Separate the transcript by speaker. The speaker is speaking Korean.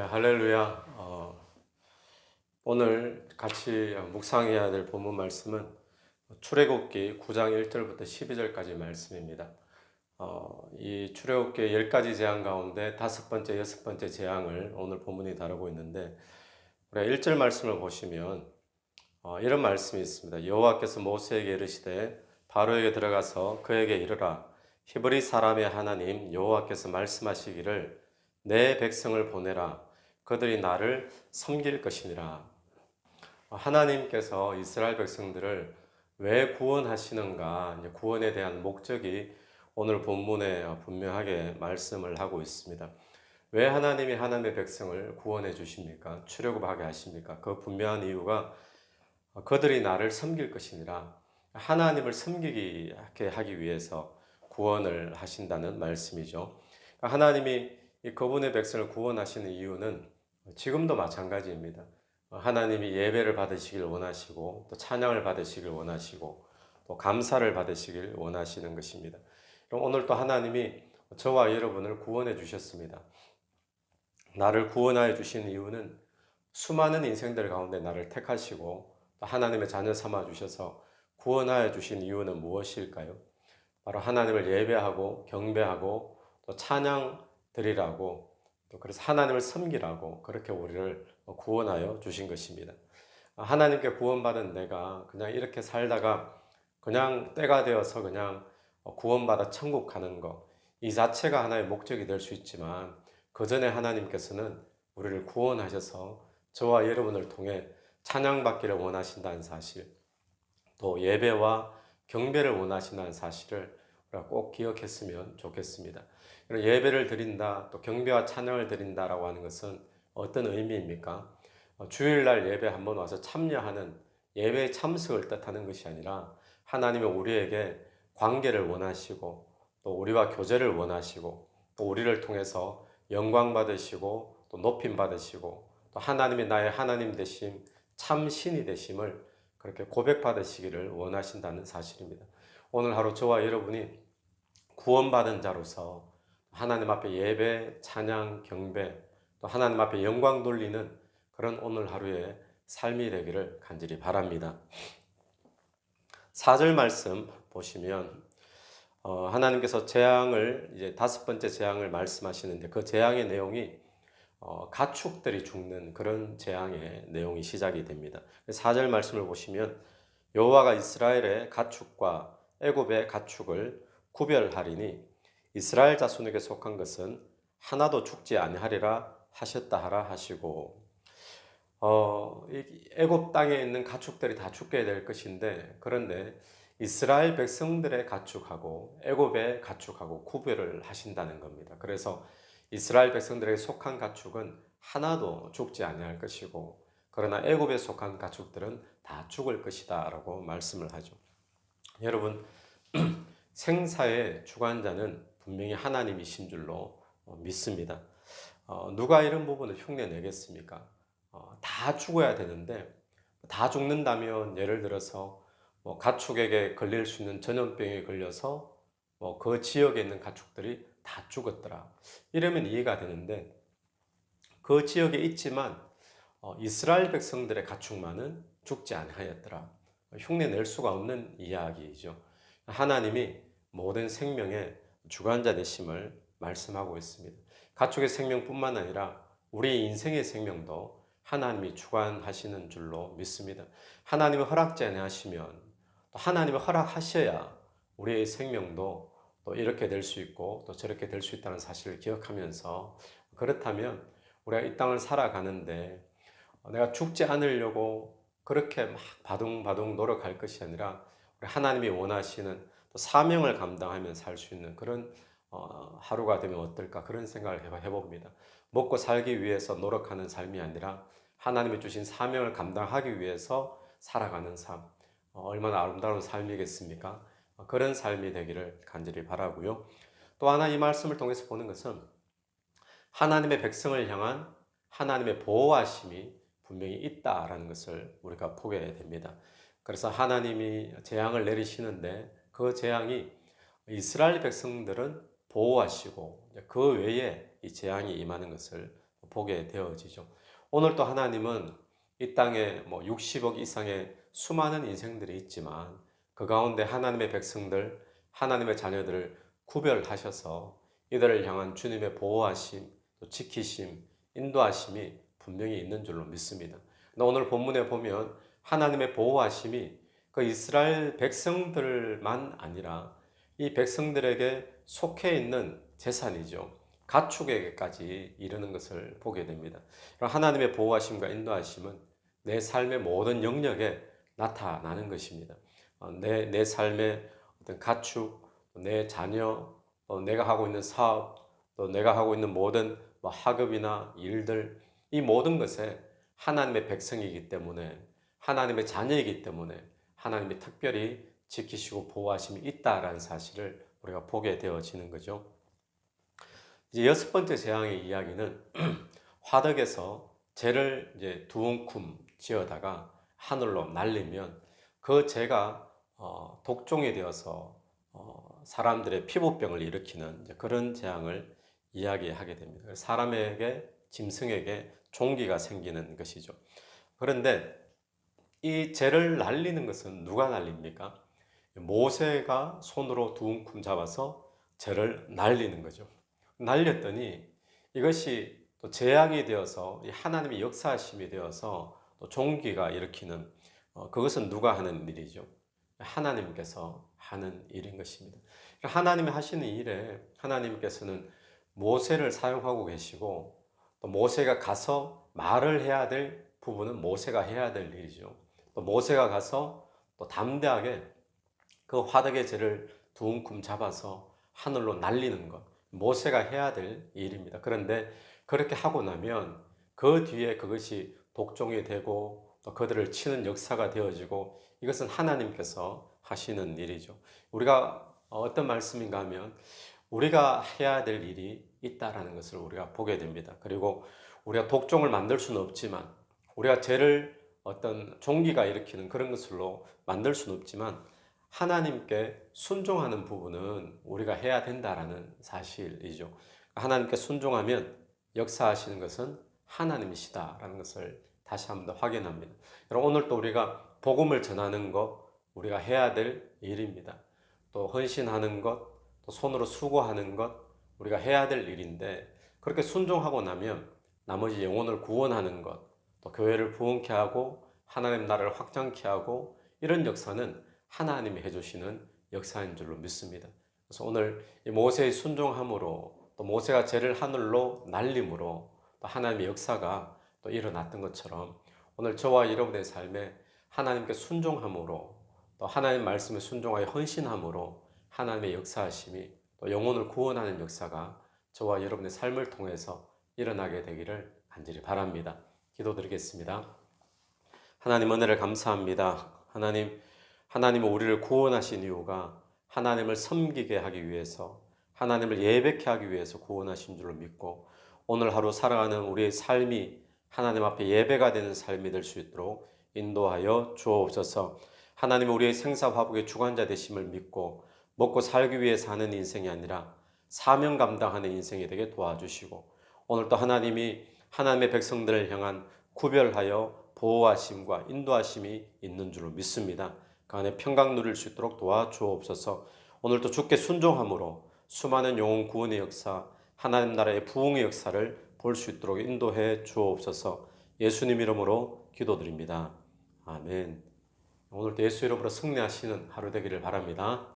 Speaker 1: 할렐루야. 오늘 같이 묵상해야 될 본문 말씀은 출애굽기 9장 1절부터 12절까지 말씀입니다. 이 출애굽기 10가지 재앙 가운데 다섯 번째, 여섯 번째 재앙을 오늘 본문이 다루고 있는데, 우리가 1절 말씀을 보시면 이런 말씀이 있습니다. 여호와께서 모세에게 이르시되 바로에게 들어가서 그에게 이르라. 히브리 사람의 하나님 여호와께서 말씀하시기를 내 백성을 보내라. 그들이 나를 섬길 것이니라. 하나님께서 이스라엘 백성들을 왜 구원하시는가, 구원에 대한 목적이 오늘 본문에 분명하게 말씀을 하고 있습니다. 왜 하나님이 하나님의 백성을 구원해 주십니까? 출애굽하게 하십니까? 그 분명한 이유가 그들이 나를 섬길 것이니라. 하나님을 섬기게 하기 위해서 구원을 하신다는 말씀이죠. 하나님이 그분의 백성을 구원하시는 이유는 지금도 마찬가지입니다. 하나님이 예배를 받으시길 원하시고 또 찬양을 받으시길 원하시고 또 감사를 받으시길 원하시는 것입니다. 그럼 오늘 또 하나님이 저와 여러분을 구원해 주셨습니다. 나를 구원하여 주신 이유는 수많은 인생들 가운데 나를 택하시고 하나님의 자녀 삼아 주셔서 구원하여 주신 이유는 무엇일까요? 바로 하나님을 예배하고 경배하고 또 찬양 드리라고, 또 그래서 하나님을 섬기라고 그렇게 우리를 구원하여 주신 것입니다. 하나님께 구원받은 내가 그냥 이렇게 살다가 그냥 때가 되어서 그냥 구원받아 천국 가는 것, 이 자체가 하나의 목적이 될 수 있지만 그 전에 하나님께서는 우리를 구원하셔서 저와 여러분을 통해 찬양받기를 원하신다는 사실, 또 예배와 경배를 원하신다는 사실을 우리가 꼭 기억했으면 좋겠습니다. 예배를 드린다, 또 경배와 찬양을 드린다라고 하는 것은 어떤 의미입니까? 주일날 예배 한번 와서 참여하는 예배에 참석을 뜻하는 것이 아니라 하나님은 우리에게 관계를 원하시고 또 우리와 교제를 원하시고 또 우리를 통해서 영광 받으시고 또 높임 받으시고 또 하나님이 나의 하나님 되심, 참 신이 되심을 그렇게 고백받으시기를 원하신다는 사실입니다. 오늘 하루 저와 여러분이 구원받은 자로서 하나님 앞에 예배, 찬양, 경배, 또 하나님 앞에 영광 돌리는 그런 오늘 하루의 삶이 되기를 간절히 바랍니다. 4절 말씀 보시면 하나님께서 재앙을 이제 다섯 번째 재앙을 말씀하시는데 그 재앙의 내용이 가축들이 죽는 그런 재앙의 내용이 시작이 됩니다. 4절 말씀을 보시면 여호와가 이스라엘의 가축과 애굽의 가축을 구별하리니 이스라엘 자손에게 속한 것은 하나도 죽지 아니하리라 하셨다 하라 하시고, 애굽 땅에 있는 가축들이 다 죽게 될 것인데, 그런데 이스라엘 백성들의 가축하고 애굽의 가축하고 구별을 하신다는 겁니다. 그래서 이스라엘 백성들에게 속한 가축은 하나도 죽지 아니할 것이고, 그러나 애굽에 속한 가축들은 다 죽을 것이다 라고 말씀을 하죠. 여러분, 생사의 주관자는 분명히 하나님이신 줄로 믿습니다. 누가 이런 부분을 흉내 내겠습니까? 다 죽어야 되는데, 다 죽는다면 예를 들어서 가축에게 걸릴 수 있는 전염병에 걸려서 그 지역에 있는 가축들이 다 죽었더라, 이러면 이해가 되는데, 그 지역에 있지만 이스라엘 백성들의 가축만은 죽지 아니하였더라, 흉내 낼 수가 없는 이야기이죠. 하나님이 모든 생명의 주관자 되심을 말씀하고 있습니다. 가축의 생명뿐만 아니라 우리 인생의 생명도 하나님이 주관하시는 줄로 믿습니다. 하나님이 허락지 아니하시면 또 하나님이 허락하셔야 우리의 생명도 또 이렇게 될 수 있고 또 저렇게 될 수 있다는 사실을 기억하면서, 그렇다면 우리가 이 땅을 살아가는데 내가 죽지 않으려고 그렇게 막 바둥바둥 노력할 것이 아니라 우리 하나님이 원하시는 또 사명을 감당하며 살 수 있는 그런 하루가 되면 어떨까, 그런 생각을 해봅니다. 먹고 살기 위해서 노력하는 삶이 아니라 하나님이 주신 사명을 감당하기 위해서 살아가는 삶, 얼마나 아름다운 삶이겠습니까? 그런 삶이 되기를 간절히 바라고요. 또 하나 이 말씀을 통해서 보는 것은 하나님의 백성을 향한 하나님의 보호하심이 분명히 있다라는 것을 우리가 보게 됩니다. 그래서 하나님이 재앙을 내리시는데 그 재앙이 이스라엘 백성들은 보호하시고 그 외에 이 재앙이 임하는 것을 보게 되어지죠. 오늘 또 하나님은 이 땅에 뭐 60억 이상의 수많은 인생들이 있지만 그 가운데 하나님의 백성들, 하나님의 자녀들을 구별하셔서 이들을 향한 주님의 보호하심, 또 지키심, 인도하심이 분명히 있는 줄로 믿습니다. 오늘 본문에 보면 하나님의 보호하심이 그 이스라엘 백성들만 아니라 이 백성들에게 속해 있는 재산이죠. 가축에게까지 이르는 것을 보게 됩니다. 하나님의 보호하심과 인도하심은 내 삶의 모든 영역에 나타나는 것입니다. 내 삶의 어떤 가축, 내 자녀, 또 내가 하고 있는 사업, 또 내가 하고 있는 모든 학업이나 일들, 이 모든 것에 하나님의 백성이기 때문에, 하나님의 자녀이기 때문에 하나님이 특별히 지키시고 보호하심이 있다라는 사실을 우리가 보게 되어지는 거죠. 이제 여섯 번째 재앙의 이야기는 화덕에서 재를 이제 두 움큼 지어다가 하늘로 날리면 그 재가 독종이 되어서 사람들의 피부병을 일으키는 그런 재앙을 이야기하게 됩니다. 사람에게, 짐승에게 종기가 생기는 것이죠. 그런데 이 재를 날리는 것은 누가 날립니까? 모세가 손으로 두 움큼 잡아서 재를 날리는 거죠. 날렸더니 이것이 또 재앙이 되어서 하나님의 역사하심이 되어서 또 종기가 일으키는 그것은 누가 하는 일이죠? 하나님께서 하는 일인 것입니다. 하나님이 하시는 일에 하나님께서는 모세를 사용하고 계시고 또 모세가 가서 말을 해야 될 부분은 모세가 해야 될 일이죠. 또 모세가 가서 또 담대하게 그 화덕의 재를 두 움큼 잡아서 하늘로 날리는 것, 모세가 해야 될 일입니다. 그런데 그렇게 하고 나면 그 뒤에 그것이 독종이 되고 또 그들을 치는 역사가 되어지고 이것은 하나님께서 하시는 일이죠. 우리가 어떤 말씀인가 하면 우리가 해야 될 일이 있다라는 것을 우리가 보게 됩니다. 그리고 우리가 독종을 만들 수는 없지만 우리가 죄를 어떤 종기가 일으키는 그런 것으로 만들 수는 없지만 하나님께 순종하는 부분은 우리가 해야 된다라는 사실이죠. 하나님께 순종하면 역사하시는 것은 하나님이시다라는 것을 다시 한번 더 확인합니다. 여러분, 오늘 또 우리가 복음을 전하는 것, 우리가 해야 될 일입니다. 또 헌신하는 것, 또 손으로 수고하는 것, 우리가 해야 될 일인데 그렇게 순종하고 나면 나머지 영혼을 구원하는 것, 또 교회를 부흥케 하고 하나님 나라를 확장케 하고 이런 역사는 하나님이 해주시는 역사인 줄로 믿습니다. 그래서 오늘 이 모세의 순종함으로 또 모세가 재를 하늘로 날림으로 또 하나님의 역사가 또 일어났던 것처럼 오늘 저와 여러분의 삶에 하나님께 순종함으로 또 하나님 말씀에 순종하여 헌신함으로 하나님의 역사하심이 또 영혼을 구원하는 역사가 저와 여러분의 삶을 통해서 일어나게 되기를 간절히 바랍니다. 기도드리겠습니다. 하나님 은혜를 감사합니다. 하나님은 우리를 구원하신 이유가 하나님을 섬기게 하기 위해서 하나님을 예배케 하기 위해서 구원하신 줄로 믿고 오늘 하루 살아가는 우리의 삶이 하나님 앞에 예배가 되는 삶이 될 수 있도록 인도하여 주옵소서. 하나님 우리의 생사화복의 주관자 되심을 믿고 먹고 살기 위해 사는 인생이 아니라 사명 감당하는 인생이 되게 도와주시고 오늘 또 하나님이 하나님의 백성들을 향한 구별하여 보호하심과 인도하심이 있는 줄로 믿습니다. 그 안에 평강 누릴 수 있도록 도와주옵소서. 오늘도 주께 순종함으로 수많은 영혼 구원의 역사, 하나님 나라의 부흥의 역사를 볼 수 있도록 인도해 주옵소서. 예수님 이름으로 기도드립니다. 아멘. 오늘도 예수 이름으로 승리하시는 하루 되기를 바랍니다.